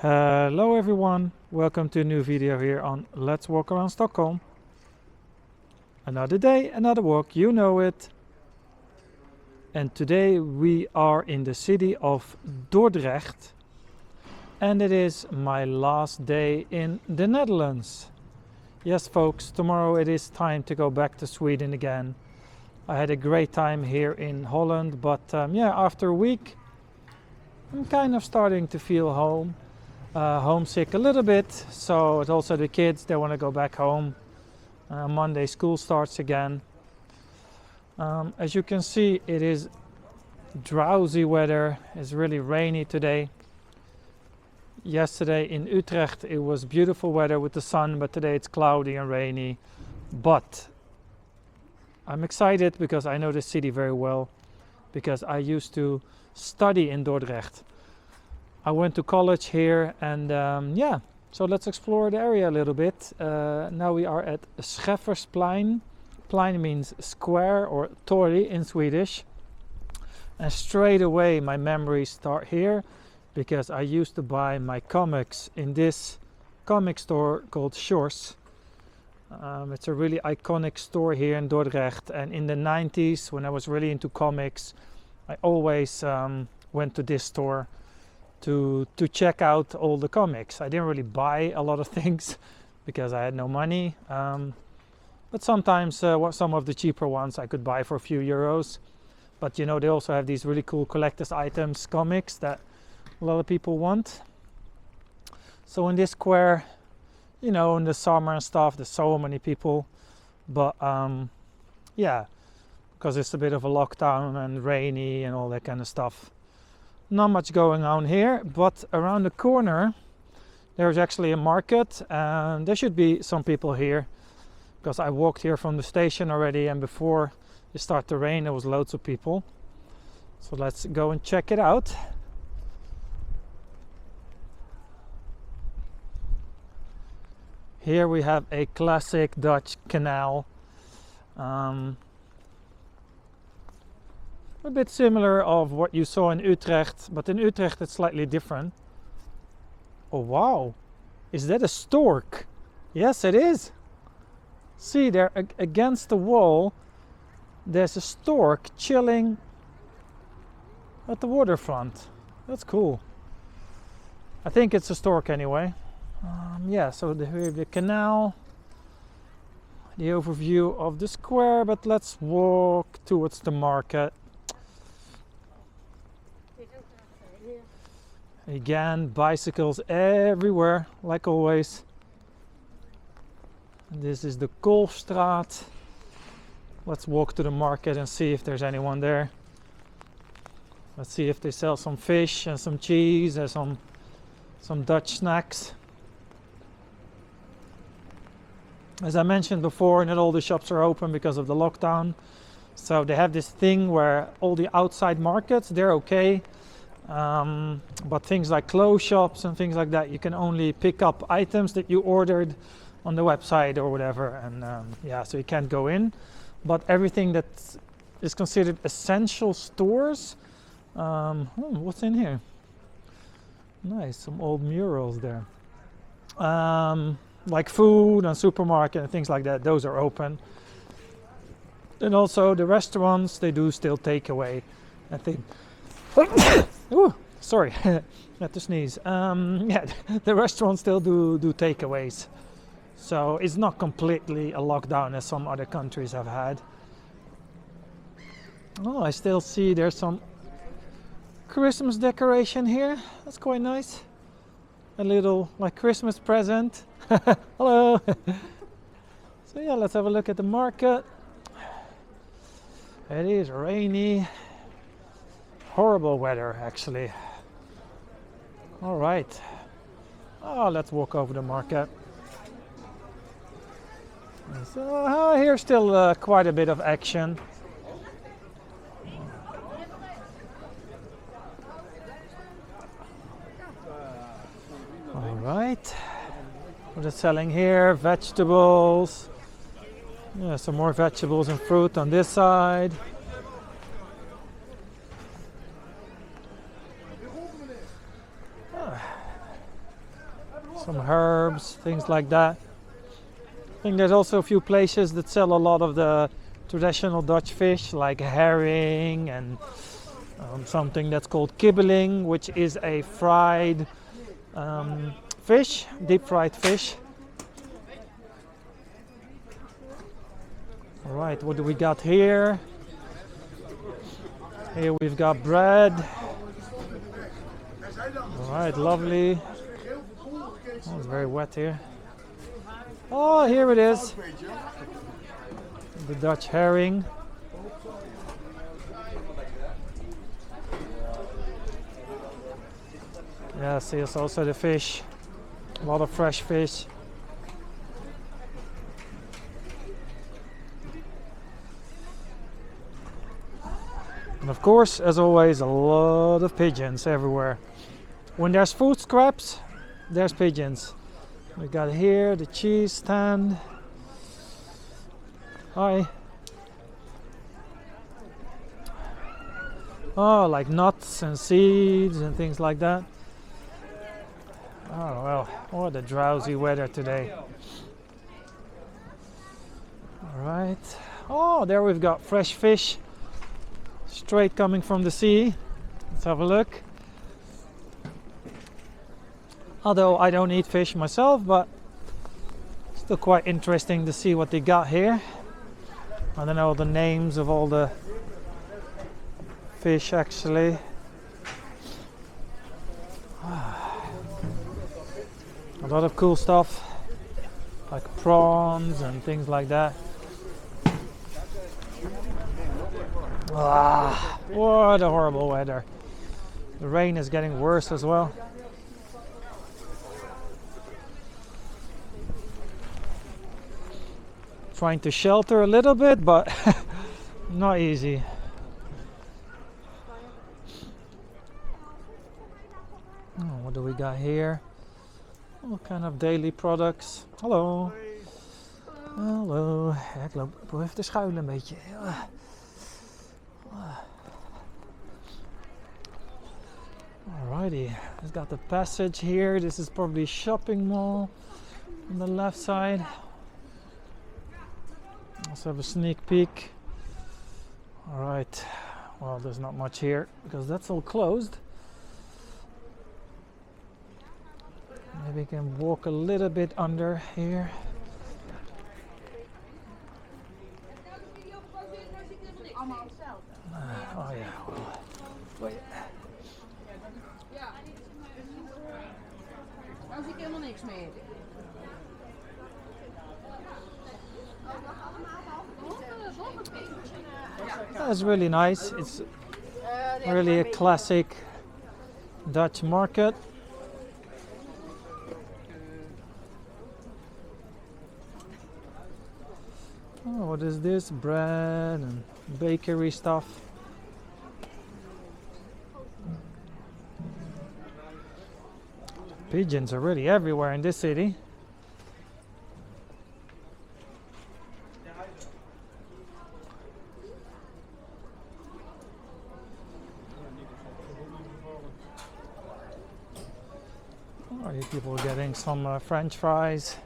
Hello everyone, welcome to a new video here on Let's Walk Around Stockholm. Another day, another walk, you know it. And today we are in the city of Dordrecht. And it is my last day in the Netherlands. Yes folks, tomorrow it is time to go back to Sweden again. I had a great time here in Holland, but after a week I'm kind of starting to feel homesick a little bit. So it's also the kids, they want to go back home. Monday school starts again. As you can see, it is drowsy weather. It's really rainy today. Yesterday in Utrecht it was beautiful weather with the sun, but today it's cloudy and rainy. But I'm excited because I know the city very well, because I used to study in Dordrecht. I went to college here, and so let's explore the area a little bit. Now we are at Scheffersplein. Plein means square or torg in Swedish. And straight away my memories start here, because I used to buy my comics in this comic store called Scheffersplein. It's a really iconic store here in Dordrecht, and in the 90s when I was really into comics, I always went to this store to check out all the comics. I didn't really buy a lot of things because I had no money, but sometimes some of the cheaper ones I could buy for a few euros. But you know, they also have these really cool collector's items, comics that a lot of people want. So in this square, you know, in the summer and stuff, there's so many people, but because it's a bit of a lockdown and rainy and all that kind of stuff, not much going on here. But around the corner there's actually a market, and there should be some people here, because I walked here from the station already, and before it started to rain there was loads of people. So let's go and check it out. Here we have a classic Dutch canal. A bit similar of what you saw in Utrecht, but in Utrecht it's slightly different. Oh wow, is that a stork? Yes, it is. See there against the wall, there's a stork chilling at the waterfront. That's cool. I think it's a stork anyway. So the canal, the overview of the square, but let's walk towards the market. Again, bicycles everywhere, like always. This is the Kolfstraat. Let's walk to the market and see if there's anyone there. Let's see if they sell some fish and some cheese and some Dutch snacks. As I mentioned before, not all the shops are open because of the lockdown. So they have this thing where all the outside markets, they're okay. But things like clothes shops and things like that, you can only pick up items that you ordered on the website or whatever. And so you can't go in. But everything that is considered essential stores, what's in here? Nice, some old murals there. Like food and supermarket and things like that, those are open. And also the restaurants, they do still take away, I think. Ooh, sorry, had to sneeze. The restaurants still do takeaways. So it's not completely a lockdown as some other countries have had. Oh, I still see there's some Christmas decoration here. That's quite nice. A little like Christmas present. Hello. So yeah, let's have a look at the market. It is rainy. Horrible weather actually. All right. Oh, let's walk over the market. So here's still quite a bit of action. All right. What are they selling here? Vegetables. Yeah, some more vegetables and fruit on this side. some herbs, things like that. I think there's also a few places that sell a lot of the traditional Dutch fish, like herring and something that's called kibbeling, which is a fried fish, deep fried fish. All right, what do we got here? Here we've got bread. All right, lovely. Oh, it's very wet here. Oh, here it is. The Dutch herring. Yes, here's also the fish. A lot of fresh fish. And of course, as always, a lot of pigeons everywhere. When there's food scraps, there's pigeons. We got here the cheese stand. Hi. Oh, like nuts and seeds and things like that. Oh well, what a drowsy weather today. Alright. Oh, there we've got fresh fish. Straight coming from the sea. Let's have a look. Although I don't eat fish myself, but still quite interesting to see what they got here. I don't know the names of all the fish actually. A lot of cool stuff, like prawns and things like that. Ah, what a horrible weather. The rain is getting worse as well. Trying to shelter a little bit, but not easy. Oh, what do we got here? All kind of daily products. Hallo. Hallo. Ja, ik probeer even te schuilen een beetje. Alrighty, it's got the passage here. This is probably a shopping mall on the left side. Also have a sneak peek. Alright, well, there's not much here because that's all closed. Maybe we can walk a little bit under here. Oh yeah, well, wait. Dan zie ik helemaal niks meer. That's really nice. It's really a classic Dutch market. Oh, what is this? Bread and bakery stuff. Pigeons are really everywhere in this city. Oh, you people are getting some French fries,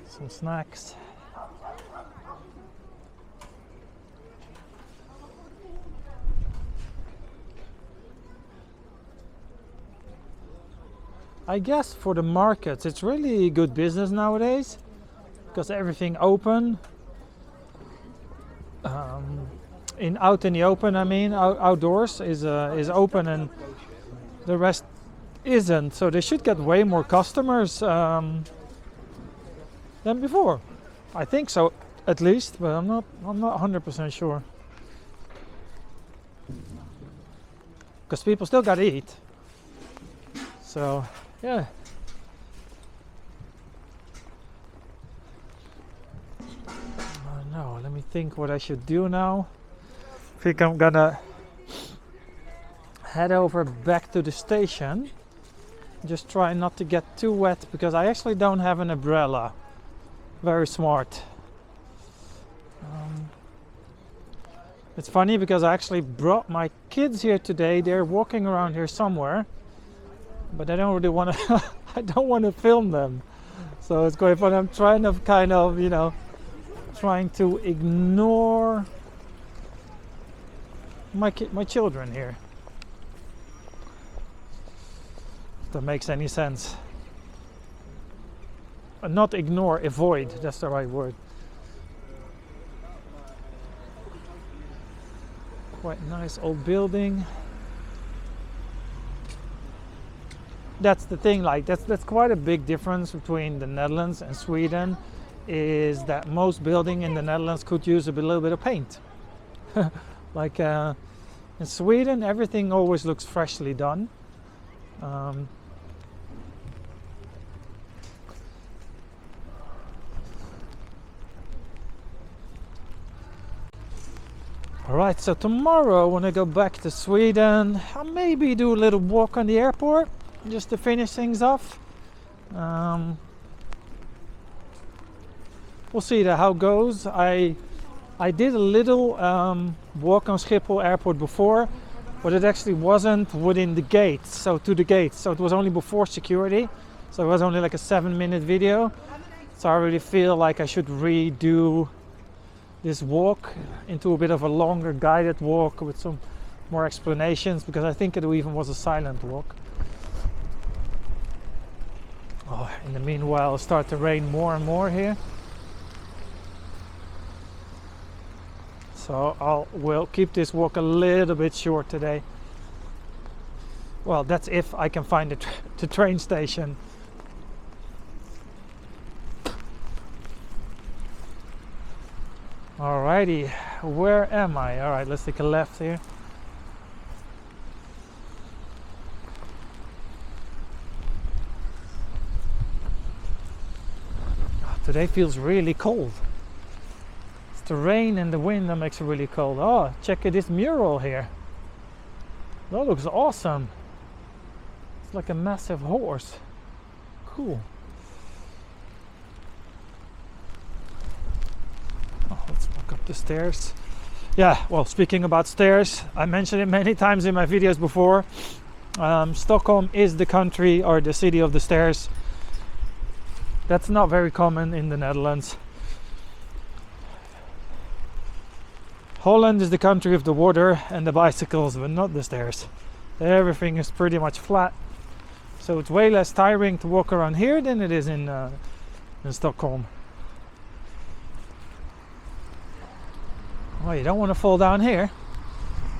some snacks. I guess for the markets it's really good business nowadays because everything open out in the open. I mean, outdoors is open and the rest isn't. So they should get way more customers than before. I think so, at least, but I'm not 100% sure because people still gotta eat. So. Yeah. No, let me think what I should do now. I think I'm gonna head over back to the station. Just try not to get too wet because I actually don't have an umbrella. Very smart. It's funny because I actually brought my kids here today. They're walking around here somewhere. But I don't really want to I don't want to film them. So it's quite fun. I'm trying to kind of, trying to ignore my children here. If that makes any sense. Not ignore, avoid, that's the right word. Quite nice old building. That's the thing, like that's quite a big difference between the Netherlands and Sweden, is that most building in the Netherlands could use a little bit of paint. Like in Sweden, everything always looks freshly done. Alright, so tomorrow when I go back to Sweden, I'll maybe do a little walk on the airport just to finish things off. We'll see how it goes. I did a little walk on Schiphol airport before, but it actually wasn't within the gates, so to the gates. So it was only before security, so it was only like a 7-minute video. So I really feel like I should redo this walk into a bit of a longer guided walk with some more explanations, because I think it even was a silent walk. Oh, in the meanwhile, it'll start to rain more and more here. So we'll keep this walk a little bit short today. Well, that's if I can find the train station. Alrighty, where am I? Alright, let's take a left here. Today feels really cold. It's the rain and the wind that makes it really cold. Oh, check this mural here. That looks awesome. It's like a massive horse. Cool. Oh, let's walk up the stairs. Yeah, well, speaking about stairs, I mentioned it many times in my videos before. Stockholm is the country or the city of the stairs. That's not very common in the Netherlands. Holland is the country of the water and the bicycles, but not the stairs. Everything is pretty much flat. So it's way less tiring to walk around here than it is in Stockholm. Oh, you don't want to fall down here.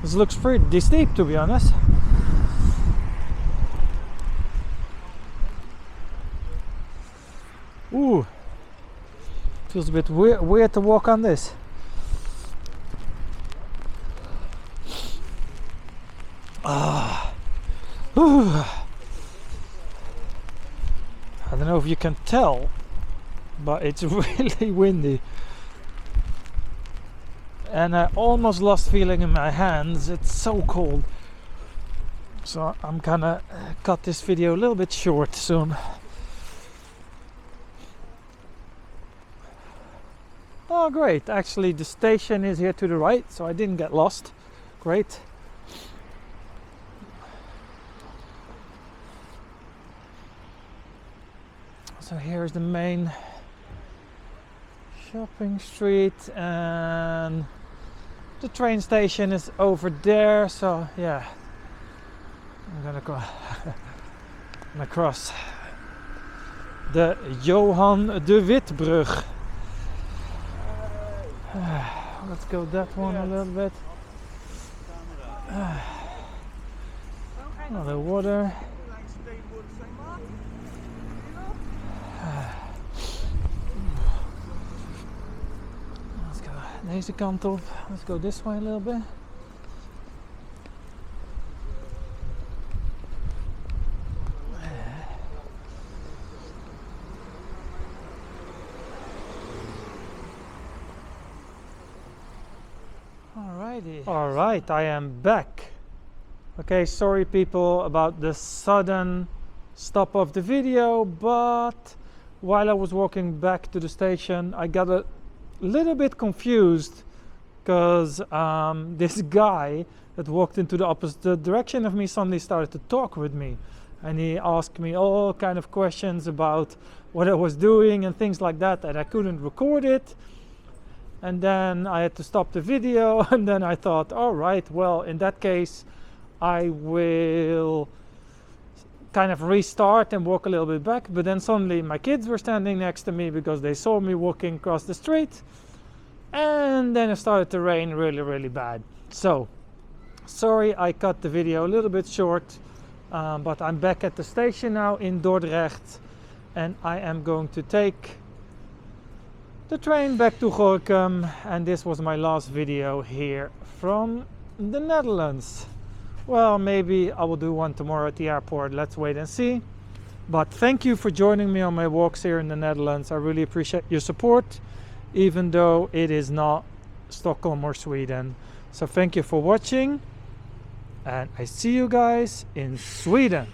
This looks pretty steep, to be honest. Ooh, feels a bit weird to walk on this. I don't know if you can tell, but it's really windy. And I almost lost feeling in my hands. It's so cold. So I'm gonna cut this video a little bit short soon. Oh great, actually the station is here to the right, so I didn't get lost. Great. So here's the main shopping street, and the train station is over there, so yeah, I'm gonna go across the Johan de Witbrug. Let's go that one a little bit. Another water. Let's go deze kant op. Let's go this way a little bit. Alright, I am back. Okay, sorry people about the sudden stop of the video, but while I was walking back to the station, I got a little bit confused because this guy that walked into the opposite direction of me suddenly started to talk with me. and he asked me all kind of questions about what I was doing and things like that, and I couldn't record it. And then I had to stop the video, and then I thought, all right, well, in that case I will kind of restart and walk a little bit back. But then suddenly my kids were standing next to me because they saw me walking across the street, and then it started to rain really, really bad. So sorry I cut the video a little bit short, but I'm back at the station now in Dordrecht, and I am going to take the train back to Gorkum, and this was my last video here from the Netherlands. Well, maybe I will do one tomorrow at the airport, let's wait and see. But thank you for joining me on my walks here in the Netherlands. I really appreciate your support, even though it is not Stockholm or Sweden. So thank you for watching, and I see you guys in Sweden.